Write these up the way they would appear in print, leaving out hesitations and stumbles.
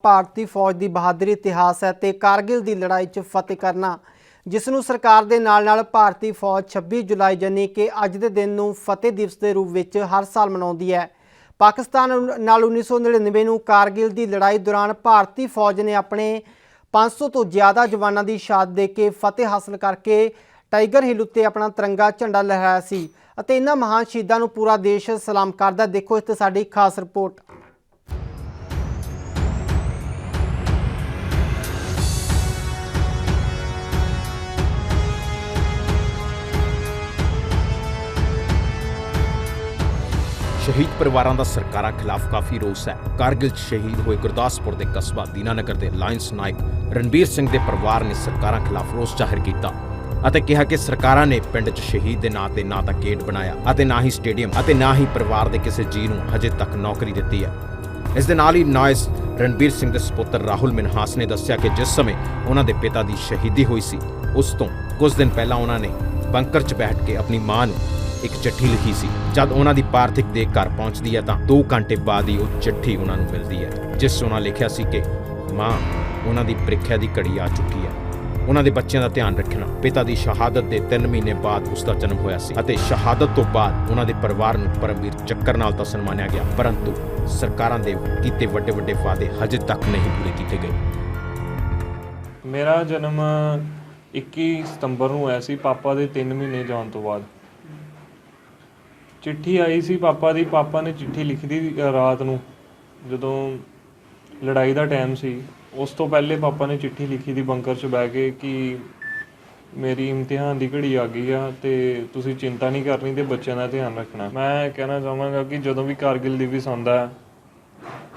ਭਾਰਤੀ ਫੌਜ ਦੀ ਬਹਾਦਰੀ ਇਤਿਹਾਸ ਹੈ ਤੇ ਕਾਰਗਿਲ ਦੀ ਲੜਾਈ 'ਚ ਫਤਿਹ ਕਰਨਾ, ਜਿਸ ਨੂੰ ਸਰਕਾਰ ਦੇ ਨਾਲ ਭਾਰਤੀ ਫੌਜ 26 ਜੁਲਾਈ ਯਾਨੀ ਕਿ ਅੱਜ ਦੇ ਦਿਨ ਨੂੰ ਫਤਿਹ ਦਿਵਸ ਦੇ ਰੂਪ ਵਿੱਚ ਹਰ ਸਾਲ ਮਨਾਉਂਦੀ ਹੈ। ਪਾਕਿਸਤਾਨ ਨਾਲ 1999 ਨੂੰ ਕਾਰਗਿਲ ਦੀ ਲੜਾਈ ਦੌਰਾਨ ਭਾਰਤੀ ਫੌਜ ਨੇ ਆਪਣੇ 500 ਤੋਂ ਜ਼ਿਆਦਾ ਜਵਾਨਾਂ ਦੀ ਸ਼ਹਾਦਤ ਦੇ ਕੇ ਫਤਿਹ ਹਾਸਲ ਕਰਕੇ ਟਾਈਗਰ ਹਿੱਲ ਉੱਤੇ ਆਪਣਾ ਤਿਰੰਗਾ ਝੰਡਾ ਲਹਿਰਾਇਆ ਸੀ ਅਤੇ ਇਹਨਾਂ ਮਹਾਨ ਸ਼ਹੀਦਾਂ ਨੂੰ ਪੂਰਾ ਦੇਸ਼ ਸਲਾਮ ਕਰਦਾ। ਦੇਖੋ ਇਸ ਤੇ ਸਾਡੀ ਖਾਸ ਰਿਪੋਰਟ। शहीद परिवारों का सरकारों खिलाफ काफ़ी रोस है। कारगिल शहीद हुए गुरदासपुर के कस्बा दीनानगर के लायंस नायक रणबीर सिंह के परिवार ने सरकारों खिलाफ रोस जाहिर किया ਅਤੇ ਕਿਹਾ ਕਿ ਸਰਕਾਰਾਂ ਨੇ ਪਿੰਡ 'ਚ ਸ਼ਹੀਦ ਦੇ ਨਾਂ ਤੇ ਨਾ ਤਾਂ ਗੇਟ ਬਣਾਇਆ ਅਤੇ ਨਾ ਹੀ ਸਟੇਡੀਅਮ ਅਤੇ ਨਾ ਹੀ ਪਰਿਵਾਰ ਦੇ ਕਿਸੇ ਜੀ ਨੂੰ ਹਜੇ ਤੱਕ ਨੌਕਰੀ ਦਿੱਤੀ ਹੈ। ਇਸ ਦੇ ਨਾਲ ਹੀ ਨਾਇਸ ਰਣਬੀਰ ਸਿੰਘ ਦੇ ਸੁਪੁੱਤਰ ਰਾਹੁਲ ਮਿਨਹਾਸ ਨੇ ਦੱਸਿਆ ਕਿ ਜਿਸ ਸਮੇਂ ਉਹਨਾਂ ਦੇ ਪਿਤਾ ਦੀ ਸ਼ਹੀਦੀ ਹੋਈ ਸੀ ਉਸ ਤੋਂ ਕੁਝ ਦਿਨ ਪਹਿਲਾਂ ਉਹਨਾਂ ਨੇ ਬੰਕਰ 'ਚ ਬੈਠ ਕੇ ਆਪਣੀ ਮਾਂ ਨੂੰ ਇੱਕ ਚਿੱਠੀ ਲਿਖੀ ਸੀ। ਜਦ ਉਹਨਾਂ ਦੀ ਪਾਰਥਿਕ ਦੇਹ ਘਰ ਪਹੁੰਚਦੀ ਹੈ ਤਾਂ 2 ਘੰਟੇ ਬਾਅਦ ਹੀ ਉਹ ਚਿੱਠੀ ਉਹਨਾਂ ਨੂੰ ਮਿਲਦੀ ਹੈ, ਜਿਸ 'ਚ ਉਹਨਾਂ ਲਿਖਿਆ ਸੀ ਕਿ ਮਾਂ, ਉਹਨਾਂ ਦੀ ਪ੍ਰੀਖਿਆ ਦੀ ਘੜੀ ਆ ਚੁੱਕੀ ਹੈ। ਉਹਨਾਂ ਦੇ ਬੱਚਿਆਂ ਦਾ ਧਿਆਨ ਰੱਖਣਾ। ਪਿਤਾ ਦੀ ਸ਼ਹਾਦਤ ਦੇ 3 ਮਹੀਨੇ ਬਾਅਦ ਉਸ ਦਾ ਜਨਮ ਹੋਇਆ ਸੀ ਅਤੇ ਸ਼ਹਾਦਤ ਤੋਂ ਬਾਅਦ ਉਹਨਾਂ ਦੇ ਪਰਿਵਾਰ ਨੂੰ ਪਰਮਵੀਰ ਚੱਕਰ ਨਾਲ ਤਾਂ ਸਨਮਾਨਿਆ ਗਿਆ, ਪਰੰਤੂ ਸਰਕਾਰਾਂ ਦੇ ਕੀਤੇ ਵੱਡੇ ਵਾਅਦੇ ਹਜੇ ਤੱਕ ਨਹੀਂ ਪੂਰੇ ਕੀਤੇ ਗਏ। ਮੇਰਾ ਜਨਮ 21 ਸਤੰਬਰ ਨੂੰ ਹੋਇਆ ਸੀ, ਪਾਪਾ ਦੇ 3 ਮਹੀਨੇ ਜਾਣ ਤੋਂ ਬਾਅਦ। ਚਿੱਠੀ ਆਈ ਸੀ ਪਾਪਾ ਨੇ ਚਿੱਠੀ ਲਿਖੀ ਦੀ ਰਾਤ ਨੂੰ, ਜਦੋਂ ਲੜਾਈ ਦਾ ਟਾਈਮ ਸੀ। ਉਸ ਤੋਂ ਪਹਿਲੇ ਪਾਪਾ ਨੇ ਚਿੱਠੀ ਲਿਖੀ ਦੀ ਬੰਕਰ 'ਚ ਬਹਿ ਕੇ ਕਿ ਮੇਰੀ ਇਮਤਿਹਾਨ ਦੀ ਘੜੀ ਆ ਗਈ ਆ ਤੇ ਤੁਸੀਂ ਚਿੰਤਾ ਨਹੀਂ ਕਰਨੀ ਤੇ ਬੱਚਿਆਂ ਦਾ ਧਿਆਨ ਰੱਖਣਾ। ਮੈਂ ਕਹਿਣਾ ਚਾਹਾਂਗਾ ਕਿ ਜਦੋਂ ਵੀ ਕਾਰਗਿਲ ਦਿਵਸ ਆਉਂਦਾ ਹੈ,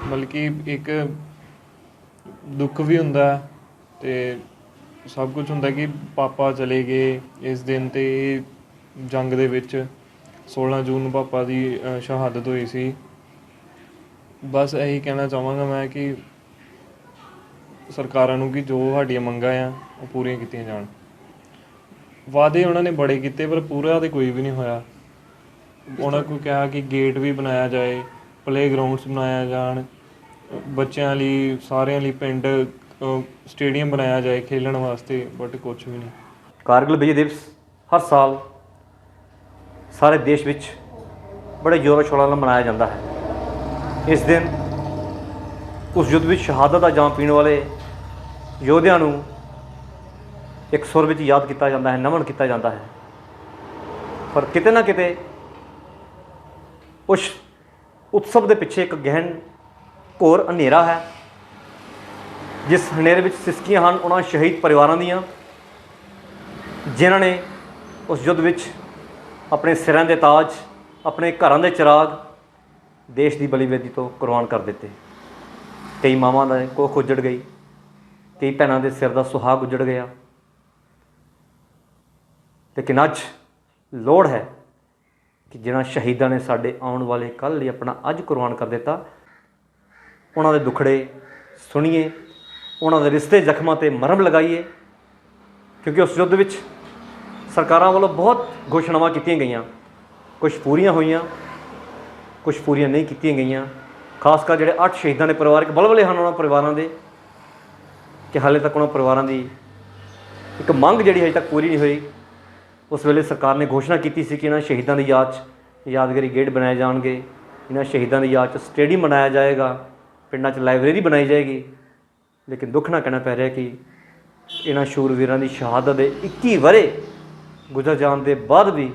ਮਤਲਬ ਕਿ ਇੱਕ ਦੁੱਖ ਵੀ ਹੁੰਦਾ ਤੇ ਸਭ ਕੁਝ ਹੁੰਦਾ ਕਿ ਪਾਪਾ ਚਲੇ ਗਏ ਇਸ ਦਿਨ ਤੇ ਜੰਗ ਦੇ ਵਿੱਚ 16 ਜੂਨ ਨੂੰ ਪਾਪਾ ਦੀ ਸ਼ਹਾਦਤ ਹੋਈ ਸੀ। ਬਸ ਇਹੀ ਕਹਿਣਾ ਚਾਹਾਂਗਾ ਮੈਂ ਕਿ ਸਰਕਾਰਾਂ ਨੂੰ ਕਿ ਜੋ ਸਾਡੀਆਂ ਮੰਗਾਂ ਆ ਉਹ ਪੂਰੀਆਂ ਕੀਤੀਆਂ ਜਾਣ। ਵਾਅਦੇ ਉਹਨਾਂ ਨੇ ਬੜੇ ਕੀਤੇ ਪਰ ਪੂਰਾ ਤਾਂ ਕੋਈ ਵੀ ਨਹੀਂ ਹੋਇਆ। ਉਹਨਾਂ ਕੋਲ ਕਿਹਾ ਕਿ ਗੇਟ ਵੀ ਬਣਾਇਆ ਜਾਏ, ਪਲੇਗਰਾਊਂਡਸ ਬਣਾਇਆ ਜਾਣ, ਬੱਚਿਆਂ ਲਈ ਸਾਰਿਆਂ ਲਈ ਪਿੰਡ ਸਟੇਡੀਅਮ ਬਣਾਇਆ ਜਾਏ ਖੇਲਣ ਵਾਸਤੇ, ਬਟ ਕੁਛ ਵੀ ਨਹੀਂ। कारगिल विजय दिवस हर साल सारे देश ਵਿੱਚ बड़े ਜ਼ੋਰਾਂ ਸ਼ੋਰਾਂ ਨਾਲ ਮਨਾਇਆ ਜਾਂਦਾ ਹੈ। ਇਸ ਦਿਨ ਉਸ ਯੁੱਧ ਵਿੱਚ ਸ਼ਹਾਦਤ ਦਾ ਜਾਮ ਪੀਣ ਵਾਲੇ ਯੋਧਿਆਂ ਨੂੰ ਇੱਕ ਸੁਰ ਵਿੱਚ ਯਾਦ ਕੀਤਾ ਜਾਂਦਾ ਹੈ, ਨਮਨ ਕੀਤਾ ਜਾਂਦਾ ਹੈ। ਪਰ ਕਿਤੇ ਨਾ ਕਿਤੇ ਉਸ ਉਤਸਵ ਦੇ ਪਿੱਛੇ ਇੱਕ ਗਹਿਨ ਘੋਰ ਹਨੇਰਾ ਹੈ, ਜਿਸ ਹਨੇਰੇ ਵਿੱਚ ਸਿਸਕੀਆਂ ਹਨ ਉਹਨਾਂ ਸ਼ਹੀਦ ਪਰਿਵਾਰਾਂ ਦੀਆਂ, ਜਿਨ੍ਹਾਂ ਨੇ ਉਸ ਯੁੱਧ ਵਿੱਚ ਆਪਣੇ ਸਿਰਾਂ ਦੇ ਤਾਜ, ਆਪਣੇ ਘਰਾਂ ਦੇ ਚਿਰਾਗ ਦੇਸ਼ ਦੀ ਬਲੀਵੇਦੀ ਤੋਂ ਕੁਰਬਾਨ ਕਰ ਦਿੱਤੇ। ਕਈ ਮਾਵਾਂ ਦਾ ਕੋਖ ਉੱਜੜ ਗਈ, ਕਈ ਭੈਣਾਂ ਦੇ ਸਿਰ ਦਾ ਸੁਹਾਗ ਉੱਜੜ ਗਿਆ। ਲੇਕਿਨ ਅੱਜ ਲੋੜ ਹੈ ਕਿ ਜਿਹਨਾਂ ਸ਼ਹੀਦਾਂ ਨੇ ਸਾਡੇ ਆਉਣ ਵਾਲੇ ਕੱਲ੍ਹ ਲਈ ਆਪਣਾ ਅੱਜ ਕੁਰਬਾਨ ਕਰ ਦਿੱਤਾ, ਉਹਨਾਂ ਦੇ ਦੁੱਖੜੇ ਸੁਣੀਏ, ਉਹਨਾਂ ਦੇ ਰਿਸ਼ਤੇ ਜ਼ਖਮਾਂ 'ਤੇ ਮਰਹਮ ਲਗਾਈਏ। ਕਿਉਂਕਿ ਉਸ ਯੁੱਧ ਵਿੱਚ ਸਰਕਾਰਾਂ ਵੱਲੋਂ ਬਹੁਤ ਘੋਸ਼ਣਾਵਾਂ ਕੀਤੀਆਂ ਗਈਆਂ, ਕੁਛ ਪੂਰੀਆਂ ਹੋਈਆਂ, ਕੁਛ ਪੂਰੀਆਂ ਨਹੀਂ ਕੀਤੀਆਂ ਗਈਆਂ। ਖਾਸ ਕਰ ਜਿਹੜੇ 8 ਸ਼ਹੀਦਾਂ ਦੇ ਪਰਿਵਾਰਕ ਬਲਬਲੇ ਹਨ, ਉਹਨਾਂ ਪਰਿਵਾਰਾਂ ਦੇ ਕਿ ਹਾਲੇ ਤੱਕ ਉਹਨਾਂ ਪਰਿਵਾਰਾਂ ਦੀ ਇੱਕ ਮੰਗ ਜਿਹੜੀ ਹਜੇ ਤੱਕ ਪੂਰੀ ਨਹੀਂ ਹੋਈ। ਉਸ ਵੇਲੇ ਸਰਕਾਰ ਨੇ ਘੋਸ਼ਣਾ ਕੀਤੀ ਸੀ ਕਿ ਇਹਨਾਂ ਸ਼ਹੀਦਾਂ ਦੀ ਯਾਦ 'ਚ ਯਾਦਗਾਰੀ ਗੇਟ ਬਣਾਏ ਜਾਣਗੇ, ਇਹਨਾਂ ਸ਼ਹੀਦਾਂ ਦੀ ਯਾਦ 'ਚ ਸਟੇਡੀਅਮ ਬਣਾਇਆ ਜਾਏਗਾ, ਪਿੰਡਾਂ 'ਚ ਲਾਇਬ੍ਰੇਰੀ ਬਣਾਈ ਜਾਏਗੀ। ਲੇਕਿਨ ਦੁੱਖ ਨਾਲ ਕਹਿਣਾ ਪੈ ਰਿਹਾ ਕਿ ਇਹਨਾਂ ਸ਼ੂਰਵੀਰਾਂ ਦੀ ਸ਼ਹਾਦਤ ਦੇ 21 ਵਰ੍ਹੇ ਗੁਜ਼ਰ ਜਾਣ ਦੇ ਬਾਅਦ ਵੀ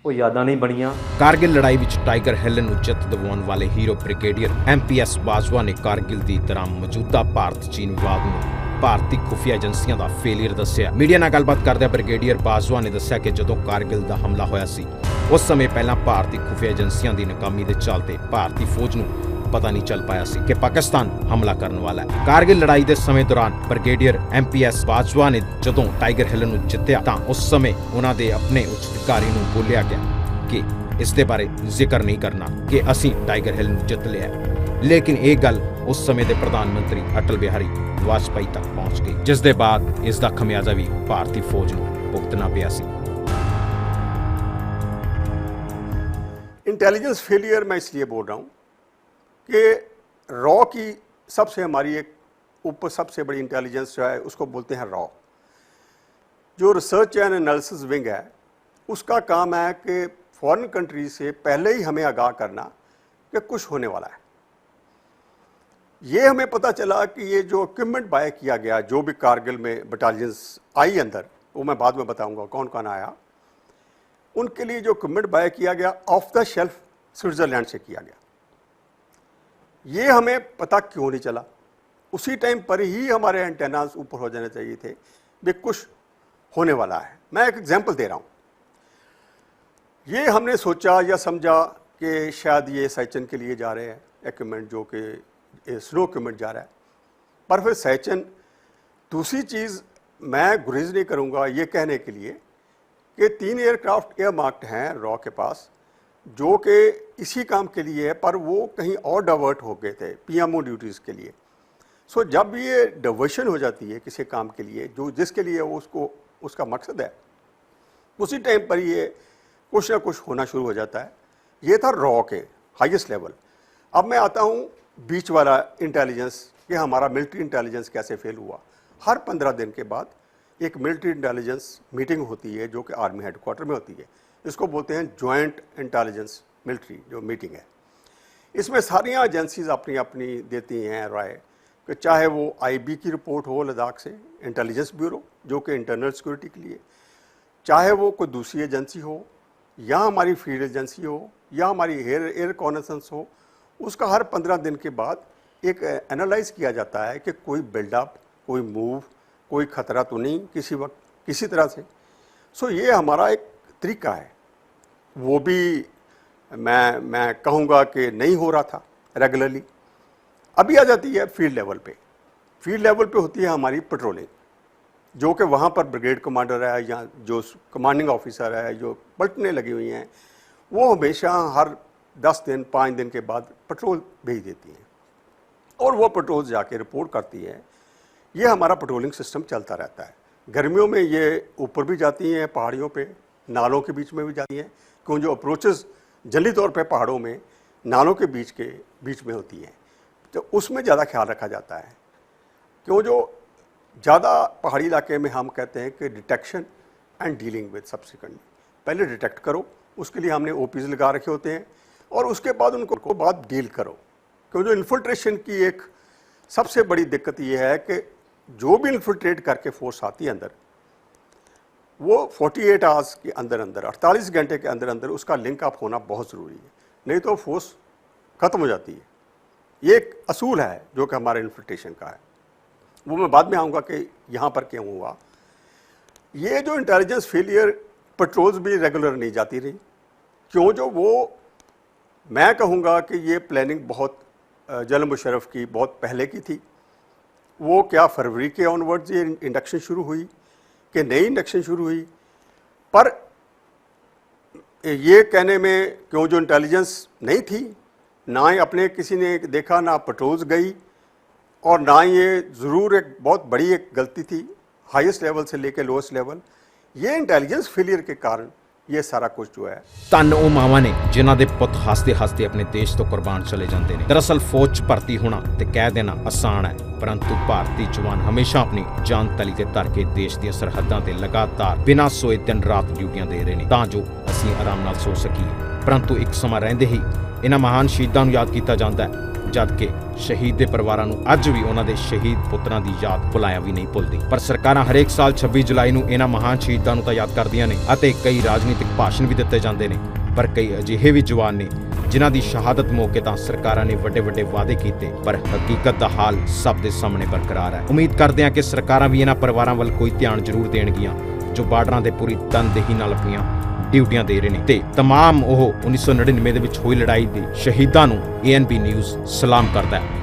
ਉਹ ਯਾਦਾਂ ਨਹੀਂ ਬਣੀਆਂ। ਕਾਰਗਿਲ ਲੜਾਈ ਵਿੱਚ ਟਾਈਗਰ ਹਿੱਲ ਨੂੰ ਜਿੱਤ ਦਿਵਾਉਣ ਵਾਲੇ ਹੀਰੋ ਬ੍ਰਿਗੇਡੀਅਰ MPS ਬਾਜਵਾ ਨੇ ਕਾਰਗਿਲ ਦੀ ਤਰ੍ਹਾਂ ਮੌਜੂਦਾ ਭਾਰਤ ਚੀਨ ਵਿਵਾਦ ਨੂੰ ਭਾਰਤੀ ਖੁਫੀਆ ਏਜੰਸੀਆਂ ਦਾ ਫੇਲੀਅਰ ਦੱਸਿਆ। ਮੀਡੀਆ ਨਾਲ ਗੱਲਬਾਤ ਕਰਦਿਆਂ ਬ੍ਰਿਗੇਡੀਅਰ ਬਾਜਵਾ ਨੇ ਦੱਸਿਆ ਕਿ ਜਦੋਂ ਕਾਰਗਿਲ ਦਾ ਹਮਲਾ ਹੋਇਆ ਸੀ ਉਸ ਸਮੇਂ ਪਹਿਲਾਂ ਭਾਰਤੀ ਖੁਫੀਆ ਏਜੰਸੀਆਂ ਦੀ ਨਾਕਾਮੀ ਦੇ ਚੱਲਦੇ ਭਾਰਤੀ ਫੌਜ ਨੂੰ ਪਤਾ ਨਹੀਂ ਚੱਲ ਪਾਇਆ ਸੀ ਕਿ ਪਾਕਿਸਤਾਨ ਹਮਲਾ ਕਰਨ ਵਾਲਾ ਹੈ। ਕਾਰਗਿਲ ਲੜਾਈ ਦੇ ਸਮੇਂ ਦੌਰਾਨ ਬ੍ਰਿਗੇਡੀਅਰ MPS ਬਾਜਵਾ ਨੇ ਜਦੋਂ ਟਾਈਗਰ ਹਿੱਲ ਨੂੰ ਜਿੱਤਿਆ ਤਾਂ ਉਸ ਸਮੇਂ ਉਹਨਾਂ ਦੇ ਆਪਣੇ ਉੱਚ ਅਧਿਕਾਰੀ ਨੂੰ ਬੋਲਿਆ ਗਿਆ ਕਿ ਇਸ ਦੇ ਬਾਰੇ ਜ਼ਿਕਰ ਨਹੀਂ ਕਰਨਾ ਕਿ ਅਸੀਂ ਟਾਈਗਰ ਹਿੱਲ ਨੂੰ ਜਿੱਤ ਲਿਆ। ਲੇਕਿਨ ਇਹ ਗੱਲ ਉਸ ਸਮੇਂ ਦੇ ਪ੍ਰਧਾਨ ਮੰਤਰੀ ਅਟਲ ਬਿਹਾਰੀ ਵਾਜਪਾਈ ਤੱਕ ਪਹੁੰਚ ਗਈ, ਜਿਸ ਦੇ ਬਾਅਦ ਇਸ ਦਾ ਖਮਿਆਜ਼ਾ ਵੀ ਭਾਰਤੀ ਫੌਜ ਨੂੰ ਭੁਗਤਣਾ ਪਿਆ ਸੀ। इंटेलिजेंस फेलियर मैं इसलिए बोल रहा हूँ कि रॉ की सबसे हमारी एक ऊपर सबसे बड़ी इंटेलिजेंस जो है उसको बोलते हैं रॉ। जो रिसर्च एंड एनालिसिस विंग है उसका काम है कि फॉरेन कंट्री से पहले ही हमें आगाह करना कि कुछ होने वाला है। ये हमें पता चला कि ये जो इक्विपमेंट बाय किया गया, जो भी कारगिल में बटालियंस आई अंदर, वो मैं बाद में बताऊंगा कौन कौन आया, उनके लिए जो इक्विपमेंट बाय किया गया ऑफ द शेल्फ स्विट्जरलैंड से किया गया। ये हमें पता क्यों नहीं चला? उसी टाइम पर ही हमारे एंटेनास ऊपर हो जाने चाहिए थे भी कुछ होने वाला है। मैं एक एग्जांपल दे रहा हूँ। ये हमने सोचा या समझा कि शायद ये सैचन के लिए जा रहे हैं इक्विपमेंट, जो कि स्नो इक्विपमेंट जा रहा है, पर फिर सैचन दूसरी चीज़ मैं गुरेज नहीं करूँगा ये कहने के लिए कि 3 एयरक्राफ्ट एयर मार्क्ड हैं रॉ के पास, जो कि इसी काम के लिए है, पर वो कहीं और डाइवर्ट हो गए थे पीएमओ ड्यूटीज़ के लिए। सो जब ये डाइवर्शन हो जाती है किसी काम के लिए जो जिसके लिए वो उसका मकसद है, उसी टाइम पर ये कुछ ना कुछ होना शुरू हो जाता है। ये था रॉ के हाईएस्ट लेवल। अब मैं आता हूँ बीच वाला इंटेलिजेंस कि हमारा मिलिट्री इंटेलिजेंस कैसे फेल हुआ। हर 15 दिन के बाद एक मिलिट्री इंटेलिजेंस मीटिंग होती है जो कि आर्मी हेडक्वार्टर में होती है। इसको बोलते हैं जॉइंट इंटेलिजेंस मिलिट्री जो मीटिंग है। इसमें सारी एजेंसीज अपनी अपनी देती हैं राय कि चाहे वो आईबी की रिपोर्ट हो लद्दाख से, इंटेलिजेंस ब्यूरो जो कि इंटरनल सिक्योरिटी के लिए, चाहे वो कोई दूसरी एजेंसी हो या हमारी फील्ड एजेंसी हो या हमारी एयर रिकॉनेसेंस हो, उसका हर 15 दिन के बाद एक एनालाइज किया जाता है कि कोई बिल्डअप, कोई मूव, कोई ख़तरा तो नहीं किसी वक्त किसी तरह से। सो ये हमारा एक तरीका है। वो भी मैं कहूँगा कि नहीं हो रहा था रेगुलरली। अभी आ जाती है फील्ड लेवल पे। फील्ड लेवल पे होती है हमारी पेट्रोलिंग, जो कि वहाँ पर ब्रिगेड कमांडर है या जो कमांडिंग ऑफिसर है, जो पलटने लगी हुई हैं, वो हमेशा हर 10 दिन 5 दिन के बाद पेट्रोल भेज देती हैं और वो पेट्रोल जाके रिपोर्ट करती है। ये हमारा पेट्रोलिंग सिस्टम चलता रहता है। गर्मियों में ये ऊपर भी जाती हैं पहाड़ियों पे, नालों के बीच में भी जाती हैं, क्यों जो अप्रोचेस जल्दी तौर पे पहाड़ों में नालों के बीच में होती हैं, तो उसमें ज़्यादा ख्याल रखा जाता है। क्यों जो ज़्यादा पहाड़ी इलाके में हम कहते हैं कि detection and dealing with subsequently, पहले डिटेक्ट करो, उसके लिए हमने ओपीज लगा रखे होते हैं, और उसके बाद उनको बाद डील करो। क्यों जो इन्फिल्ट्रेशन की एक सबसे बड़ी दिक्कत ये है कि जो भी इन्फिल्ट्रेट करके फोर्स आती है अंदर, वो 48 आवर्स के अंदर 48 घंटे के अंदर उसका लिंक अप होना बहुत ज़रूरी है, नहीं तो फोर्स ख़त्म हो जाती है। ये एक असूल है जो कि हमारे इन्फिल्ट्रेशन का है। वो मैं बाद में आऊँगा कि यहाँ पर क्यों हुआ। ये जो इंटेलिजेंस फेलियर, पेट्रोल्स भी रेगुलर नहीं जाती रही, क्यों जो वो मैं कहूँगा कि ये प्लानिंग बहुत जनरल मुशर्रफ की बहुत पहले की थी। वो क्या फरवरी के ऑनवर्ड्स ये इंडक्शन शुरू हुई कि नई इंडक्शन शुरू हुई, पर ये कहने में क्यों जो इंटेलिजेंस नहीं थी, ना ही अपने किसी ने देखा, ना पेट्रोल्स गई, और ना ये ज़रूर एक बहुत बड़ी एक गलती थी हाईएस्ट लेवल से लेकर लोएस्ट लेवल। ये इंटेलिजेंस फेलियर के कारण ये सारा कुछ जो है। ਧੰਨ ਉਹ ਮਾਵਾਂ ਨੇ ਜਿਨ੍ਹਾਂ ਦੇ ਪੁੱਤ ਹੱਸਦੇ ਹੱਸਦੇ ਆਪਣੇ ਦੇਸ਼ ਤੋਂ ਕੁਰਬਾਨ ਚਲੇ ਜਾਂਦੇ ਨੇ। ਦਰਅਸਲ ਫੌਜ 'ਚ ਭਰਤੀ ਹੋਣਾ ਤੇ ਕਹਿ ਦੇਣਾ ਆਸਾਨ ਹੈ, ਪਰੰਤੂ ਭਾਰਤੀ ਜਵਾਨ ਹਮੇਸ਼ਾ ਆਪਣੀ ਜਾਨ ਤਲੀ ਤੇ ਧਰ ਕੇ ਦੇਸ਼ ਦੀਆਂ ਸਰਹੱਦਾਂ ਤੇ ਲਗਾਤਾਰ ਬਿਨਾਂ ਸੋਏ ਦਿਨ ਰਾਤ ਡਿਊਟੀਆਂ ਦੇ ਰਹੇ ਨੇ ਤਾਂ ਜੋ ਅਸੀਂ ਆਰਾਮ ਨਾਲ ਸੋ ਸਕੀਏ। ਪਰੰਤੂ ਇੱਕ ਸਮਾਂ ਰਹਿੰਦੇ ਹੀ ਇਹਨਾਂ ਮਹਾਨ ਸ਼ਹੀਦਾਂ ਨੂੰ ਯਾਦ ਕੀਤਾ ਜਾਂਦਾ ਹੈ, ਜਦ ਕਿ ਸ਼ਹੀਦ ਦੇ ਪਰਿਵਾਰਾਂ ਨੂੰ ਅੱਜ ਵੀ ਉਹਨਾਂ ਦੇ ਸ਼ਹੀਦ ਪੁੱਤਰਾਂ ਦੀ ਯਾਦ ਭੁਲਾਇਆ ਵੀ ਨਹੀਂ ਭੁੱਲਦੀ। ਪਰ ਸਰਕਾਰਾਂ ਹਰੇਕ ਸਾਲ 26 ਜੁਲਾਈ ਨੂੰ ਇਹਨਾਂ ਮਹਾਨ ਸ਼ਹੀਦਾਂ ਨੂੰ ਤਾਂ ਯਾਦ ਕਰਦੀਆਂ ਨੇ ਅਤੇ ਕਈ ਰਾਜਨੀਤਿਕ ਭਾਸ਼ਣ ਵੀ ਦਿੱਤੇ ਜਾਂਦੇ ਨੇ, ਪਰ ਕਈ ਅਜਿਹੇ ਵੀ ਜਵਾਨ ਨੇ ਜਿਨ੍ਹਾਂ ਦੀ ਸ਼ਹਾਦਤ ਮੌਕੇ ਤਾਂ ਸਰਕਾਰਾਂ ਨੇ ਵੱਡੇ ਵਾਅਦੇ ਕੀਤੇ, ਪਰ ਹਕੀਕਤ ਦਾ ਹਾਲ ਸਭ ਦੇ ਸਾਹਮਣੇ ਬਰਕਰਾਰ ਹੈ। ਉਮੀਦ ਕਰਦੇ ਹਾਂ ਕਿ ਸਰਕਾਰਾਂ ਵੀ ਇਹਨਾਂ ਪਰਿਵਾਰਾਂ ਵੱਲ ਕੋਈ ਧਿਆਨ ਜ਼ਰੂਰ ਦੇਣਗੀਆਂ ਜੋ ਬਾਰਡਰਾਂ ਦੇ ਪੂਰੀ ਤਨਦੇਹੀ ਨਾਲ ਆਪਣੀਆਂ ਡਿਊਟੀਆਂ ਦੇ ਰਹੇ ਨੇ ਤੇ तमाम ਉਹ 1999 ਦੇ ਵਿੱਚ ਹੋਈ ਲੜਾਈ ਦੇ ਸ਼ਹੀਦਾਂ ਨੂੰ ANB ਨਿਊਜ਼ ਸਲਾਮ ਕਰਦਾ ਹੈ।